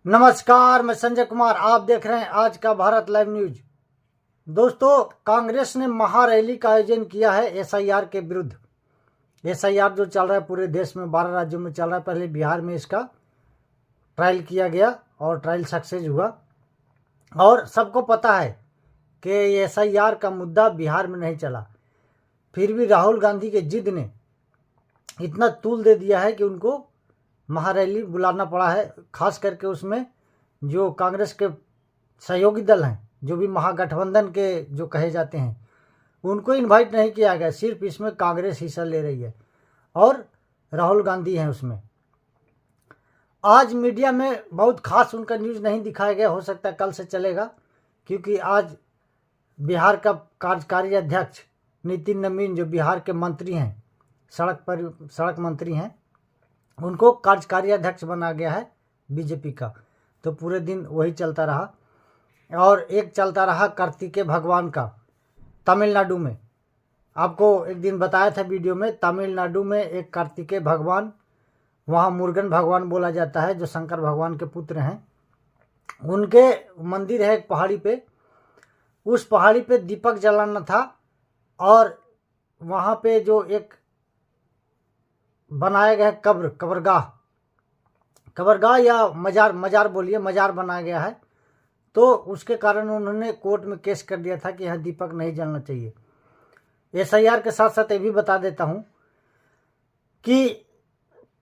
नमस्कार, मैं संजय कुमार। आप देख रहे हैं आज का भारत लाइव न्यूज। दोस्तों, कांग्रेस ने महारैली का आयोजन किया है एसआईआर के विरुद्ध। एसआईआर जो चल रहा है पूरे देश में 12 राज्यों में चल रहा है। पहले बिहार में इसका ट्रायल किया गया और ट्रायल सक्सेस हुआ। और सबको पता है कि एसआईआर का मुद्दा बिहार में नहीं चला, फिर भी राहुल गांधी के जिद ने इतना तूल दे दिया है कि उनको महारैली बुलाना पड़ा है। खास करके उसमें जो कांग्रेस के सहयोगी दल हैं, जो भी महागठबंधन के जो कहे जाते हैं, उनको इनवाइट नहीं किया गया। सिर्फ इसमें कांग्रेस हिस्सा ले रही है और राहुल गांधी हैं उसमें। आज मीडिया में बहुत खास उनका न्यूज़ नहीं दिखाया गया, हो सकता है कल से चलेगा, क्योंकि आज बिहार का कार्यकारी अध्यक्ष नितिन नवीन, जो बिहार के मंत्री हैं, सड़क मंत्री हैं, उनको कार्यकारी अध्यक्ष बना गया है बीजेपी का। तो पूरे दिन वही चलता रहा। और एक चलता रहा कार्तिकेय भगवान का तमिलनाडु में। आपको एक दिन बताया था वीडियो में, तमिलनाडु में एक कार्तिकेय भगवान, वहाँ मुरुगन भगवान बोला जाता है, जो शंकर भगवान के पुत्र हैं, उनके मंदिर है एक पहाड़ी पे। उस पहाड़ी पे दीपक जलाना था और वहाँ पे जो एक बनाया गया कब्रगाह या मजार बोलिए, मजार बनाया गया है। तो उसके कारण उन्होंने कोर्ट में केस कर दिया था कि यहाँ दीपक नहीं जलना चाहिए। एसआईआर के साथ साथ ये भी बता देता हूँ कि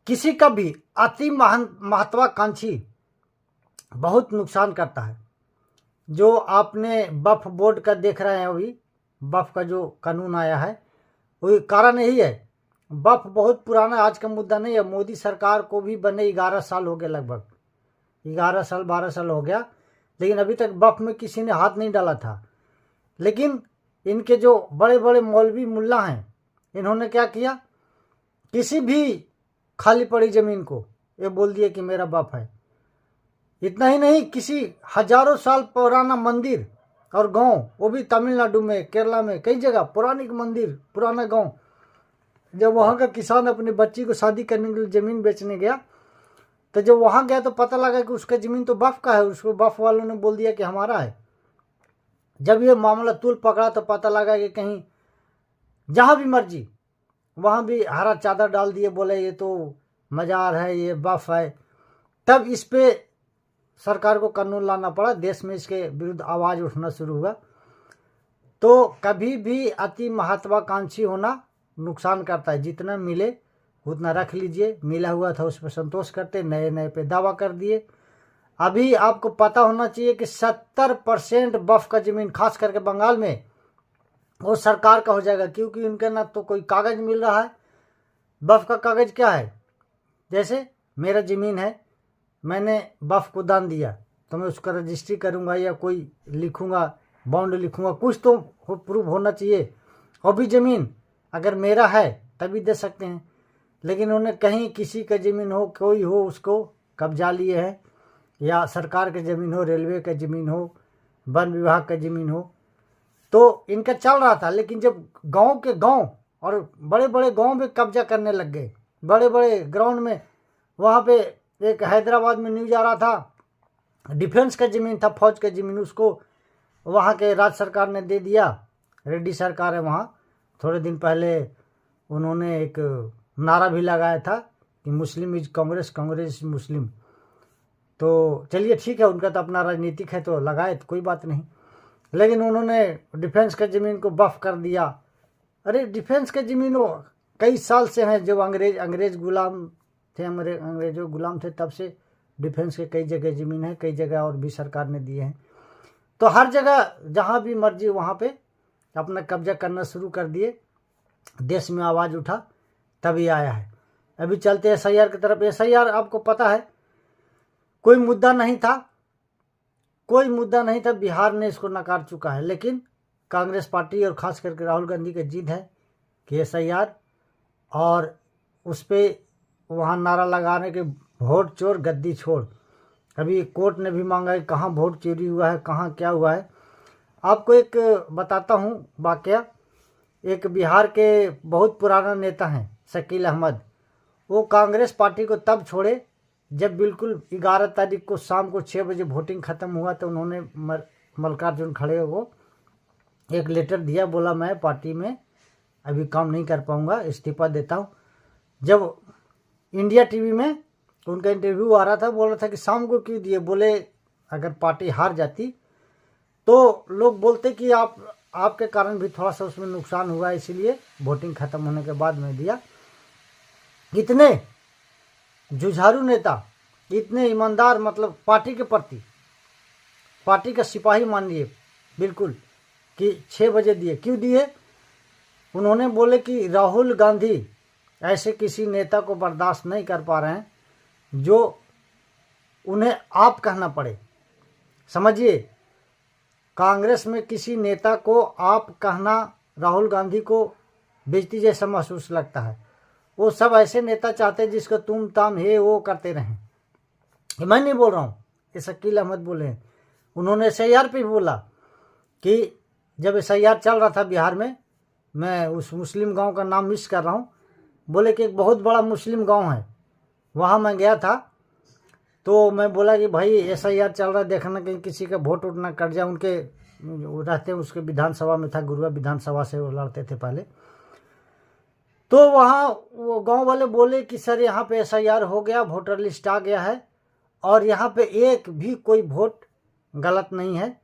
किसी का भी अति महत्वाकांक्षी बहुत नुकसान करता है। जो आपने वक्फ बोर्ड का देख रहे हैं, अभी वक्फ का जो कानून आया है, वही कारण यही है। वक्फ बहुत पुराना, आज का मुद्दा नहीं है। मोदी सरकार को भी बने 11 साल हो गए, लगभग 12 साल हो गया, लेकिन अभी तक वक्फ में किसी ने हाथ नहीं डाला था। लेकिन इनके जो बड़े बड़े मौलवी मुल्ला हैं, इन्होंने क्या किया, किसी भी खाली पड़ी ज़मीन को ये बोल दिया कि मेरा वक्फ है। इतना ही नहीं, किसी हजारों साल पुराना मंदिर और गांव, वो भी तमिलनाडु में, केरला में, कई जगह पुरानी मंदिर, पुराना गांव, जब वहाँ का किसान अपनी बच्ची को शादी करने के लिए ज़मीन बेचने गया, तो जब वहाँ गया तो पता लगा कि उसका ज़मीन तो वक्फ का है। उसको वक्फ वालों ने बोल दिया कि हमारा है। जब ये मामला तूल पकड़ा तो पता लगा कि कहीं जहाँ भी मर्जी वहाँ भी हरा चादर डाल दिए, बोले ये तो मजार है, ये वक्फ है। तब इस पे सरकार को कानून लाना पड़ा, देश में इसके विरुद्ध आवाज़ उठना शुरू हुआ। तो कभी भी अति महत्वाकांक्षी होना नुकसान करता है। जितना मिले उतना रख लीजिए। मिला हुआ था उस पर संतोष करते, नए नए पे दावा कर दिए। अभी आपको पता होना चाहिए कि 70% वक्फ का ज़मीन, खास करके बंगाल में, वो सरकार का हो जाएगा, क्योंकि उनके ना तो कोई कागज़ मिल रहा है। वक्फ का कागज़ क्या है, जैसे मेरा ज़मीन है, मैंने वक्फ को दान दिया, तो मैं उसका रजिस्ट्री करूँगा या कोई लिखूँगा, बॉन्ड लिखूँगा, कुछ तो प्रूफ होना चाहिए। और भी ज़मीन अगर मेरा है तभी दे सकते हैं। लेकिन उन्हें कहीं किसी का ज़मीन हो, कोई हो, उसको कब्जा लिए हैं, या सरकार की ज़मीन हो, रेलवे का ज़मीन हो, वन विभाग का ज़मीन हो, तो इनका चल रहा था। लेकिन जब गांव के गांव और बड़े बड़े गांव में कब्जा करने लग गए, बड़े बड़े ग्राउंड में, वहाँ पे एक हैदराबाद में न्यूज आ रहा था, डिफेंस का ज़मीन था, फौज का ज़मीन, उसको वहाँ के राज्य सरकार ने दे दिया। रेड्डी सरकार है वहाँ। थोड़े दिन पहले उन्होंने एक नारा भी लगाया था कि Muslim is Congress, Congress is Muslim. तो चलिए ठीक है, उनका तो अपना राजनीतिक है, तो लगाए तो कोई बात नहीं। लेकिन उन्होंने डिफेंस का ज़मीन को वक्फ कर दिया। अरे डिफेंस का ज़मीन वो कई साल से हैं, जब अंग्रेज गुलाम थे, अंग्रेजों गुलाम थे, तब से डिफेंस के कई जगह ज़मीन है, कई जगह और भी सरकार ने दिए हैं। तो हर जगह जहाँ भी मर्जी वहाँ पे अपना कब्जा करना शुरू कर दिए। देश में आवाज़ उठा तभी आया है। अभी चलते हैं एसआईआर की तरफ। एसआईआर आपको पता है कोई मुद्दा नहीं था, कोई मुद्दा नहीं था, बिहार ने इसको नकार चुका है। लेकिन कांग्रेस पार्टी और खास करके राहुल गांधी का जिद है कि एसआईआर, और उस पर वहाँ नारा लगाने के वोट चोर गद्दी छोड़। अभी कोर्ट ने भी मांगा है कहाँ वोट चोरी हुआ है, कहाँ क्या हुआ है। आपको एक बताता हूँ वाकया। एक बिहार के बहुत पुराना नेता हैं शकील अहमद, वो कांग्रेस पार्टी को तब छोड़े जब बिल्कुल 11 तारीख को शाम को 6 बजे वोटिंग ख़त्म हुआ तो उन्होंने मल्लिकार्जुन खड़गे को एक लेटर दिया, बोला मैं पार्टी में अभी काम नहीं कर पाऊंगा, इस्तीफा देता हूँ। जब इंडिया टीवी में उनका इंटरव्यू आ रहा था, बोल रहा था कि शाम को क्यों दिए, बोले अगर पार्टी हार जाती तो लोग बोलते कि आपके कारण भी थोड़ा सा उसमें नुकसान हुआ, इसीलिए वोटिंग ख़त्म होने के बाद में दिया। इतने जुझारू नेता, इतने ईमानदार, मतलब पार्टी के प्रति, पार्टी का सिपाही मानिए बिल्कुल, कि 6 बजे दिए। क्यों दिए? उन्होंने बोले कि राहुल गांधी ऐसे किसी नेता को बर्दाश्त नहीं कर पा रहे हैं जो उन्हें आप कहना पड़े। समझिए, कांग्रेस में किसी नेता को आप कहना राहुल गांधी को बेइज्जती जैसा महसूस लगता है। वो सब ऐसे नेता चाहते हैं जिसको तुम ताम हे वो करते रहें। मैं नहीं बोल रहा हूँ, ये शकील अहमद बोले हैं। उन्होंने SIR पे भी बोला कि जब SIR चल रहा था बिहार में, मैं उस मुस्लिम गांव का नाम मिस कर रहा हूँ, बोले कि एक बहुत बड़ा मुस्लिम गांव है, वहाँ मैं गया था तो मैं बोला कि भाई SIR चल रहा है, देखना कहीं किसी का वोट उठ ना कट जाए। उनके रहते हैं, उसके विधानसभा में था, गुरुआ विधानसभा से वो लड़ते थे पहले। तो वहाँ वो गांव वाले बोले कि सर यहाँ पे SIR हो गया, वोटर लिस्ट आ गया है और यहाँ पे एक भी कोई वोट गलत नहीं है।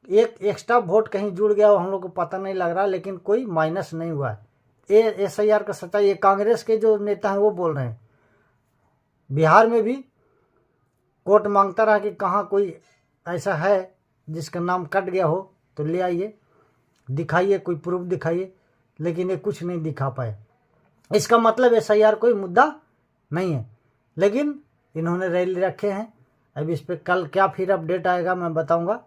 एक एक्स्ट्रा वोट कहीं जुड़ गया, वो हम लोग को पता नहीं लग रहा, लेकिन कोई माइनस नहीं हुआ है। ये SIR का सच्चाई, ये कांग्रेस के जो नेता हैं वो बोल रहे हैं। बिहार में भी कोर्ट मांगता रहा कि कहाँ कोई ऐसा है जिसका नाम कट गया हो तो ले आइए, दिखाइए, कोई प्रूफ दिखाइए, लेकिन ये कुछ नहीं दिखा पाए। इसका मतलब SIR कोई मुद्दा नहीं है, लेकिन इन्होंने रैली रखे हैं। अब इस पर कल क्या फिर अपडेट आएगा मैं बताऊंगा।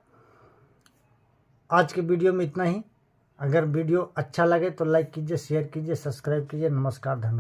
आज के वीडियो में इतना ही। अगर वीडियो अच्छा लगे तो लाइक कीजिए, शेयर कीजिए, सब्सक्राइब कीजिए। नमस्कार, धन्यवाद।